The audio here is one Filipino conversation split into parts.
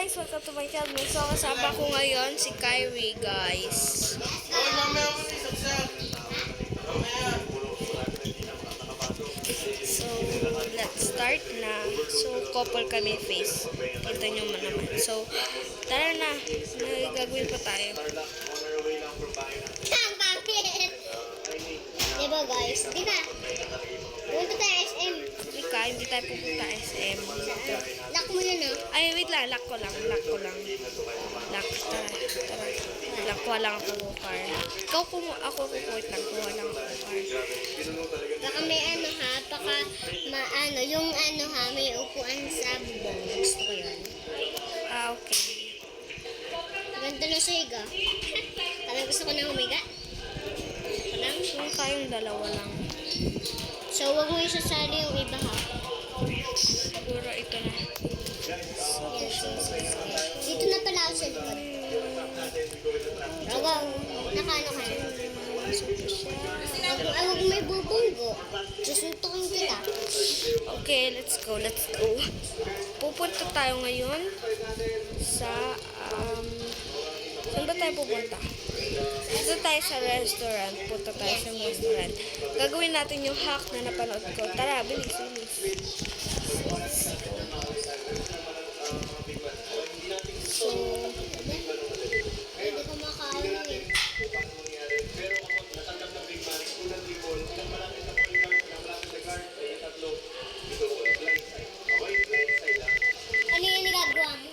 guys, welcome to my channel. So, kasama ko ngayon si Kyrie, guys. So, let's start na. So, couple kami face. Kita nyo man naman. So, tara na. May gagawin pa tayo. Diba guys? Di ba? Punta tayo SM. Hindi tayo pupunta SM. Lock mo yun ah. Ay, wait lang. Lock ko lang. Lock. Tara. Lock ko lang ako car. Ako kukuit lang. Kuha lang ako car. Baka may ano ha. Baka maano. Yung ano ha. May upuan sa bubong. Gusto ko yun. Okay. Ganda na siya higa. Parang gusto ko na humiga. Parang. Kung tayong dalawa lang. So, wag mo isasali yung iba ha. Siguro ito na. Dito na pala ako sa likod. Wag, nakano ka na. Wag may bubunggo. Susuntukin kita. Okay, let's go. Pupunta tayo ngayon sa, saan ba tayo pupunta? Dito tayo sa restaurant. Punta tayo sa restaurant. Gagawin natin yung hack na napanood ko. Tara, bilis. So, hindi ko makaano eh. Ano yung nagagawa mo?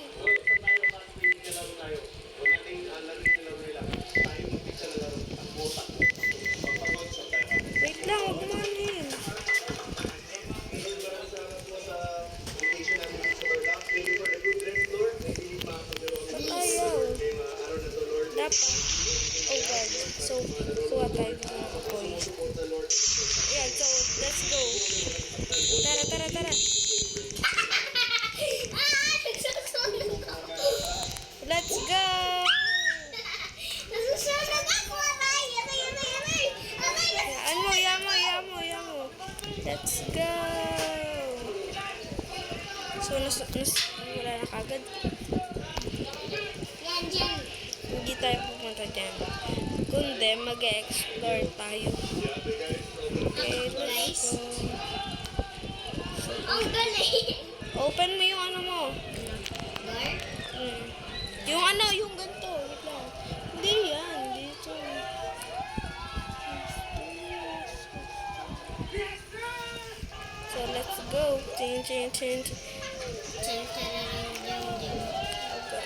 Wait lang, huwag kumanin. Ayaw. Dapat. Oh God. So, kuha tayo ng mga kapoy. Ayan, so, let's go. Tara. Nagsusunog ako. Let's go! Nasusunog ako. Aray. Yamo. Let's go! So, wala na kagad. Yan, dyan. Hindi tayo pupunta dyan. Kundi, mag-explore tayo. Okay, let's go. Ang galing. Open mo yung ano mo. Door? Yung ganito. Wait lang. Hindi yan. Dito. So, let's go. Chin. Dyan. Oh, God.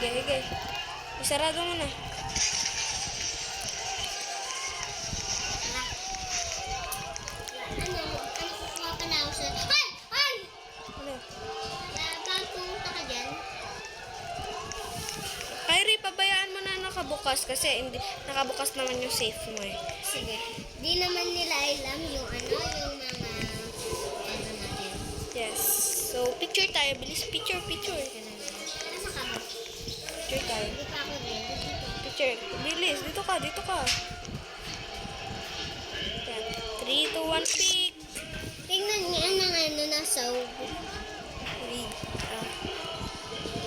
Sige. Isarado mo na. Ano kukuha pa na ako sa... Ay! Ano? Bakit pumunta ka dyan? Kyrie, pabayaan mo na nakabukas kasi hindi nakabukas naman yung safe mo eh. Sige. Di naman nila alam yung yung mga... Ano natin. Yes. So, picture tayo. Bilis, picture. Nasa ka ba? Picture tayo. Hindi pa ako din. Picture. Bilis, dito ka. Yan. 3, 2, 1, pick. Tingnan niya ang nasa ubo. Read.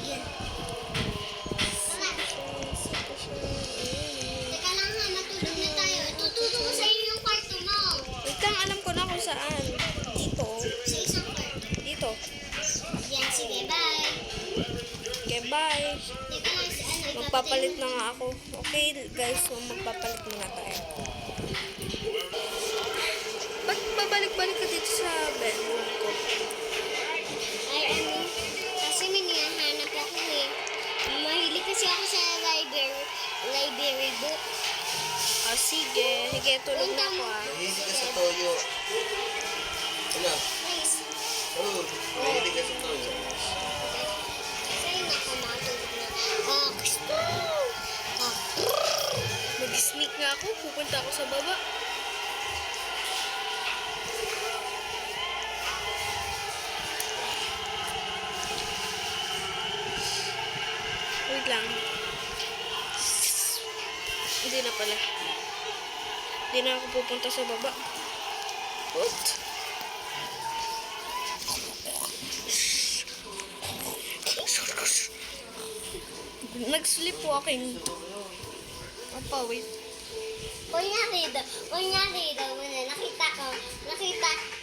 Yan. Teka lang ha, matulog na tayo. Tutulog ko sa iyo yung kwarto mo. Wait lang, alam ko na kung saan. Dito. Sa isang kwarto. Dito. Yan, sige, bye. Okay, bye. Teka lang si Magpapalit na nga ako. Okay, guys. So, magpapalit muna tayo. Ba't babalik-balik ka dito sa bedroom ko? Kasi minahanap ako eh. Mahilig kasi ako sa library book. Sige. Sige, tulog na ako Mahilig ka sa toyo. Ano? Please. Oo, mahilig ka sa toyo. Sa'yo na ako matulog na. Gusto. Mag-sneak nga ako. Pupunta ako sa baba. Wait lang. Hindi na pala. Hindi na ako pupunta sa baba. What? Nag-sleepwalking. Apa, wait. Kunyari daw,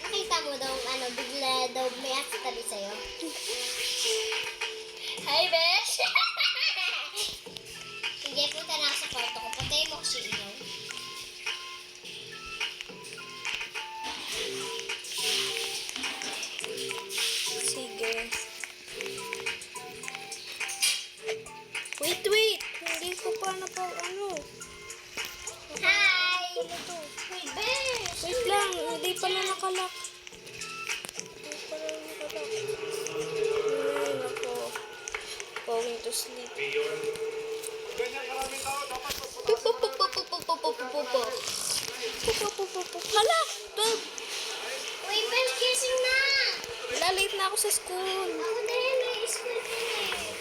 nakita mo daw, bigla daw may asa tabi sa'yo. Hi, Besh! Sige, punta na ako sa kwarto ko. Patayin mo ko si ilaw. Sige. Wait. Hindi ko pa Hi! Ano to? Hey, Besh! Wait lang, hindi pa na nakalak. Ay, nako. Going to sleep. Hala! 12. Uy, Besh, gising na! Wala, late na ako sa school. Ako din, may school ka na eh.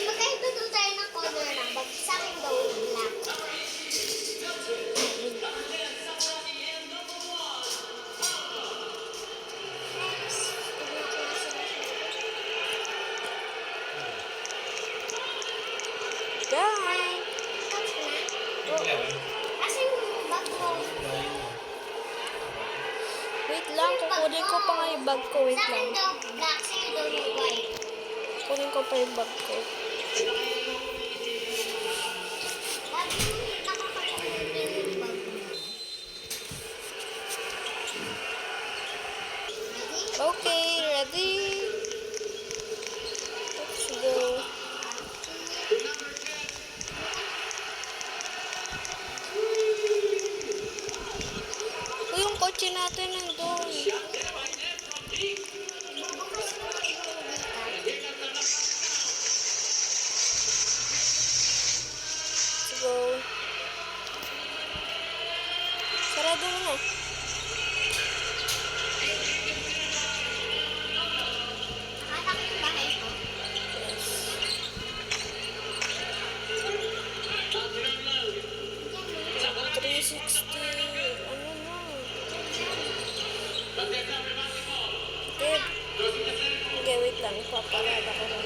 Magkaiba daw tayo ng color ng bag. Sa akin daw black. Bye! Tapos na. Oo. Asan yung bag mo? Wait lang, kukunin ko pa nga yung bag ko. Wait Sa akin lang. daw black, sa'yo daw yung white. Kunin ko pa yung bag ko. Lagi mo nakakalimutan yung bag mo. Ready? Okay, ready? Let's go. Uy, yung kotse natin nandun. Bukas mo na yung dito. Let's go. Sarado mo na. Nakita ko yung bahay ko. Yes. 360. Ano na? Deb. Okay, wait lang. Paparada ko lang.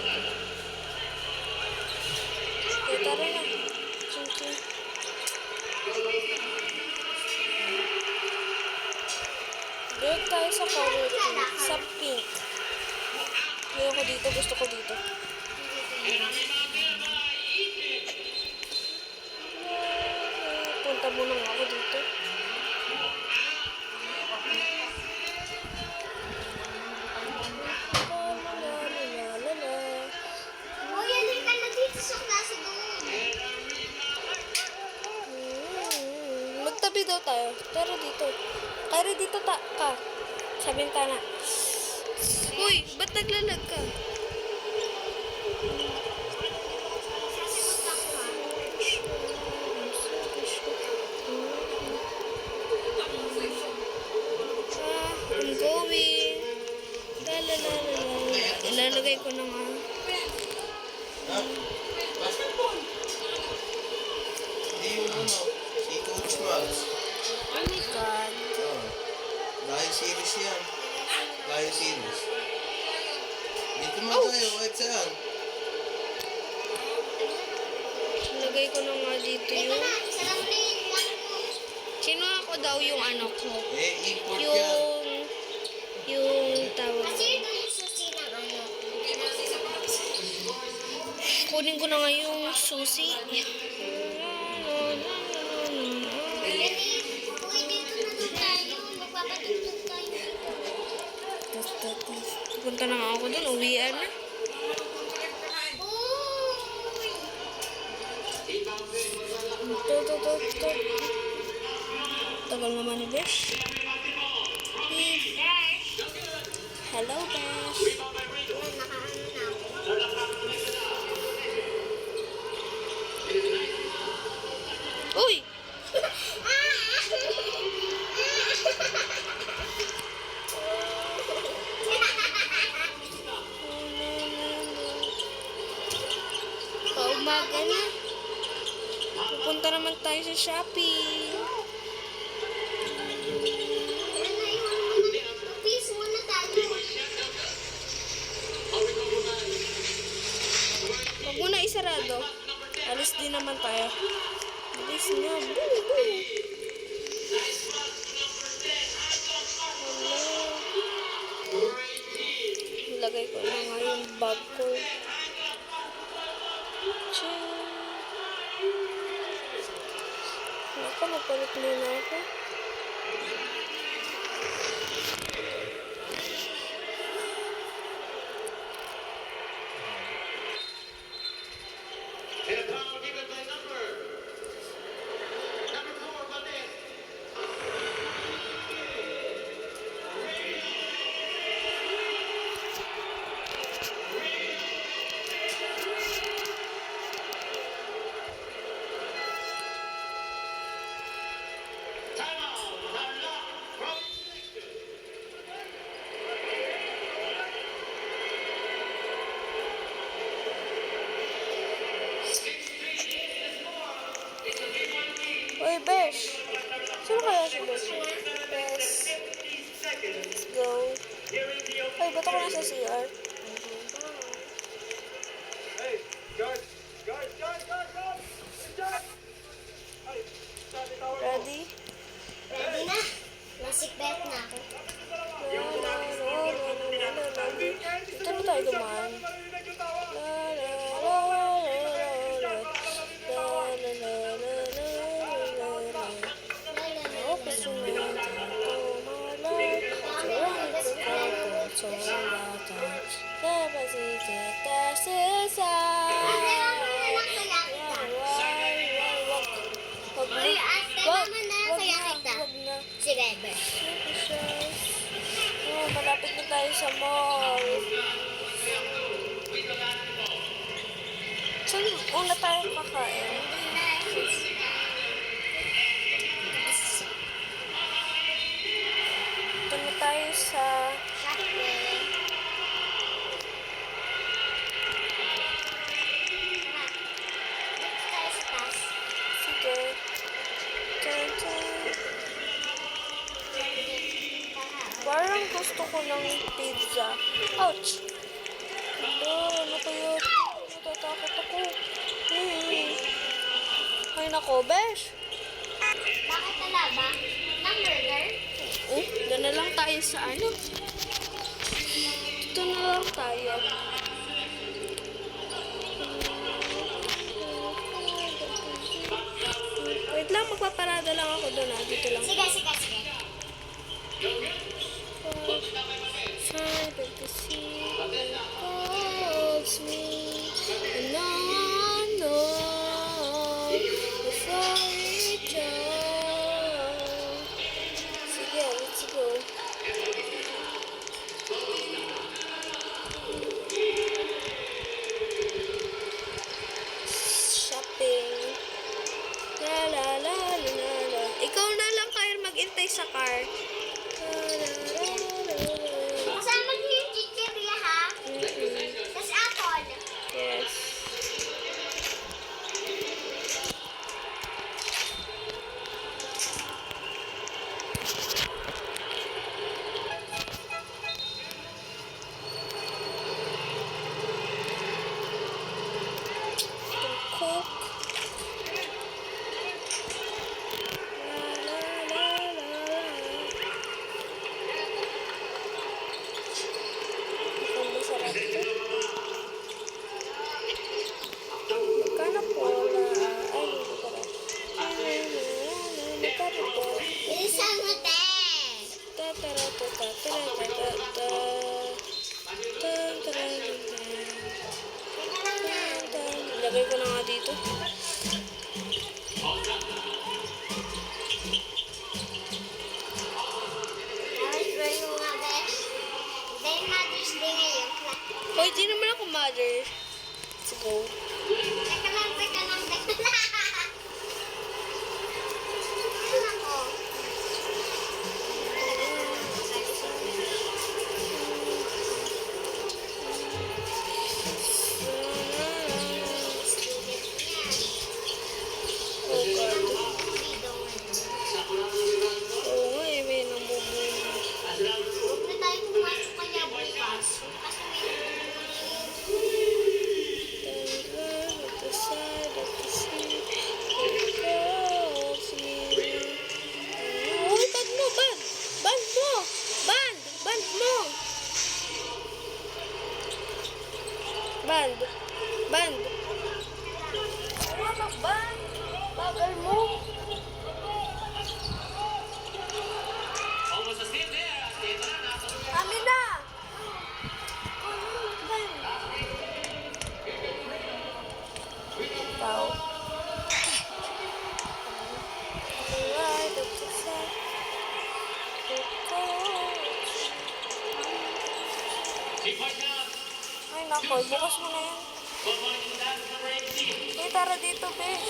Okay, tara na. Sige. Doon tayo sa color pink. Sa pink. Ayoko dito. Gusto ko dito. Punta muna nga ako dito. Uy, alin ka na dito sa klase doon. Magtabi daw tayo. Pero dito. Kaya dito ka. Sa bintana. Uy, ba't naglalag ka? Sasagot ako ha. I'm going. Ilalagay ko na nga. Ha? Basketball. Hindi yung si Coach Max. Oh my God. Dahil series yan. Dahil series. Dito mo tayo, kahit saan. Ilagay ko na nga dito Teka yung... na, isa lang na yung one mo. Sino ako daw yung ano ko? Import yan. Yung tawag. Kasi ito yung susi ng ano. Kunin ko na nga yung susi. Uy, dito na lang tayo. Magpapatugtog tayo dito. Punta na nga ako dun. Uwian na. Uy! Ito. Tagal naman ni Besh. Hello, Besh. Ayan, nakaano na ako. Uy! Punta naman tayo sa Shopee. Ano yung peace muna tayo. Huwag mo na isarado. Alis din naman tayo. Alis na. Boom, boom. Ilagay ko na nga yung bag ko. Tching. Naku, magpalit muna ako. And a power given by number 4, Banet. Timeout. Unlock from Uy, Besh! Sino kaya si Besh? Yes. Let's go. Ay, ba't ako nasa CR? Hey, guard. Guard, guard, guard, guard. Guard. Ay, sabi tawag mo. Ready? Ready na. Nasikbet na ako. Ito na tayo dumaan. Marinig yung tawag. Uy, ate naman na kaya kita. Sige, Besh. Oh, malapit na tayo sa mall. Saan una tayo kakain? Ito na tayo sa... Shopping. Dito tayo sa taas. Sige. Tun, tun. Parang gusto ko ng pizza. Ouch! Ano kaya? Natatakot ako. Ay nako, Besh! Bakit talaga? Ng burger? Oh, doon na lang tayo sa ano? Dito na lang tayo. Wait lang, magpaparada lang ako doon ah. Dito lang. Sige, sige, sige. Side of the sea holds me, and I know before it goes. Sige, let's go. Shopping. La la la la la la. Ikaw na lang kayo mag-intay sa car. La la la la la. Kasama niyo yung chichirya, ha? Tapos apple. Yes. Coke. La la la la la. Mukhang masarap to. Magkano po na... Ay, hindi ko magkano po? Bilisan mo, te. Teka lang na. Lagay ko na nga dito. Happy birthday mo nga, Besh. Then, Mother's Day ngayon. Hoy, di naman ako mother. Let's go. Teka lang, teka lang, teka lang. Ano ako? Makoy, bukas mo na yan. Eh, tara dito, Besh.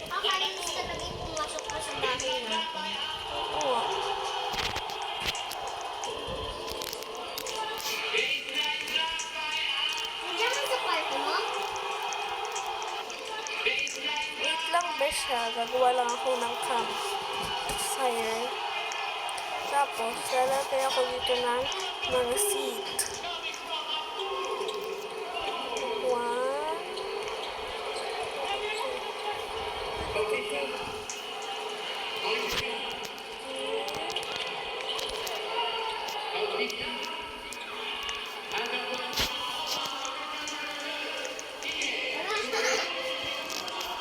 Kakalinis talaga yung pumasok ko sa bahay natin. Oo. Diyan ka sa kwarto mo? Wait lang, Besh, ha. Gagawa lang ako ng campfire. Tapos, lalagay ako dito ng mga seed. 1.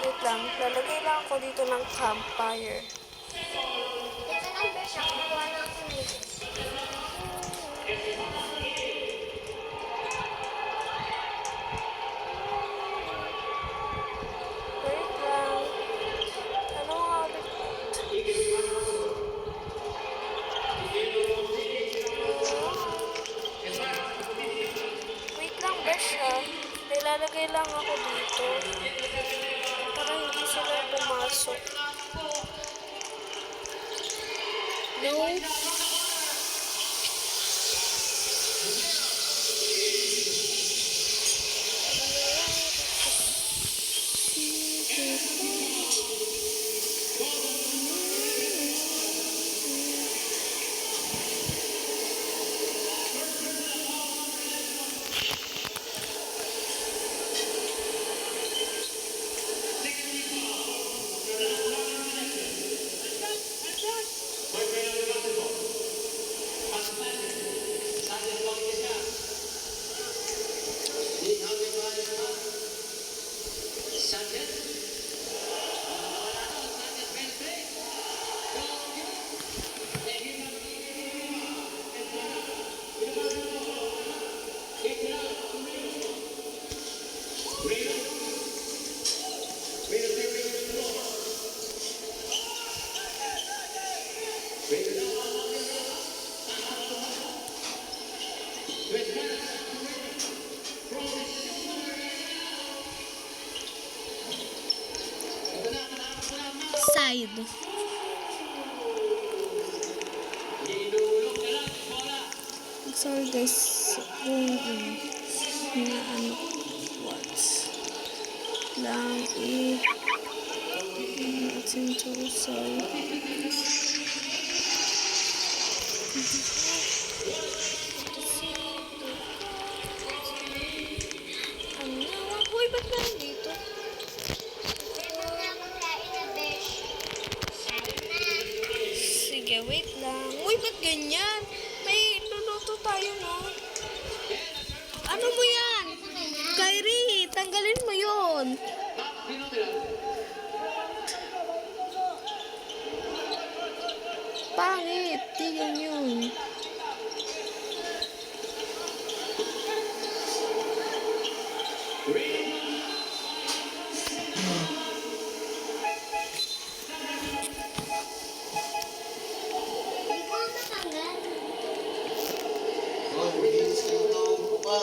Wait lang, lalagay lang ako dito ng campfire. Ito lang, Besh. Ako gawa na ako nito. Wait lang. Ano nga ulit? Wait lang, Besh, ha. Nilalagay lang ako dito. Para hindi sila pumasok. No. Side. Sorry guys, kung na ano, what lang attention, sorry. Uy, ba't na dito? Sige, wait lang. Uy, ba't ganyan? May luluto tayo, no? Ano mo yan? Kyrie, tanggalin mo yun. Pangit, tignan yun. Hindi ko matanggal. Oh, bilis ka ito. Pa.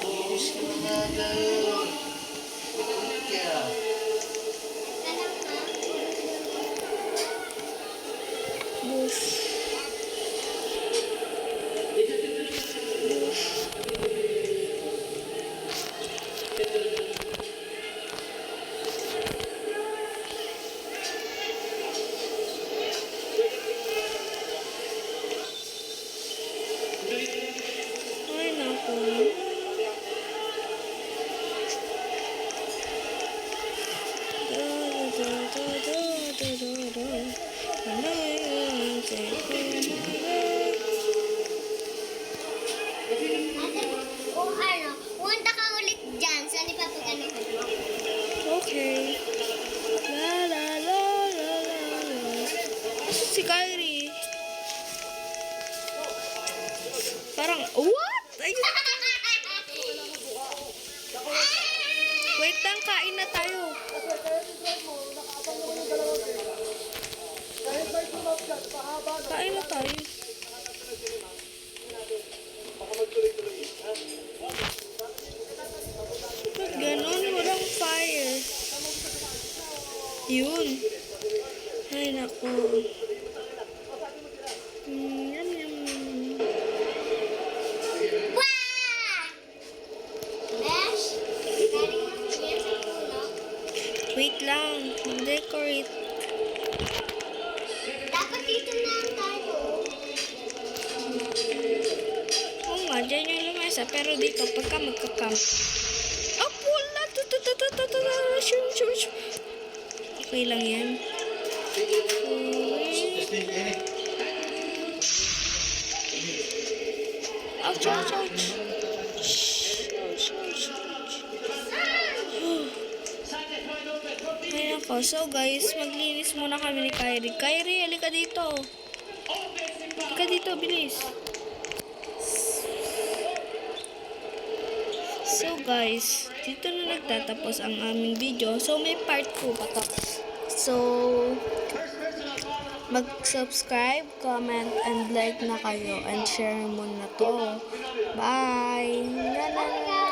Bilis ka na nga daw. Ulit ka. Alam ka? Bush. Ay, naku. Kung ano, punta ka ulit dyan. Saan ipapagalitan mo? Okay. La la la la la la. Asan si Kyrie? Parang, what? Ay, wait lang, kain na tayo. Kahit may tulog dyan, mahaba na. Kain na tayo. Baka magtuloy-tuloy. Ha? Ba't ganon? Walang fire. Yun. Ay, naku. Yum, yum. Wah! Besh, galing ako yan sa puno. Wait lang. Decorate. Dapat dito na tayo. Oo nga, dyan yung lamesa. Pero dito, pagka magka-camp. Ah, pula! Shoot. Okay lang yan. Ouch, ouch, ouch. Ay nako. So guys, maglinis muna kami ni Kyrie. Kyrie, halika dito. Halika dito, bilis. So guys, dito na nagtatapos ang aming video. So may part 2 pa to. So, mag-subscribe, comment, and like na kayo. And share mo na to. Bye! La, la, la.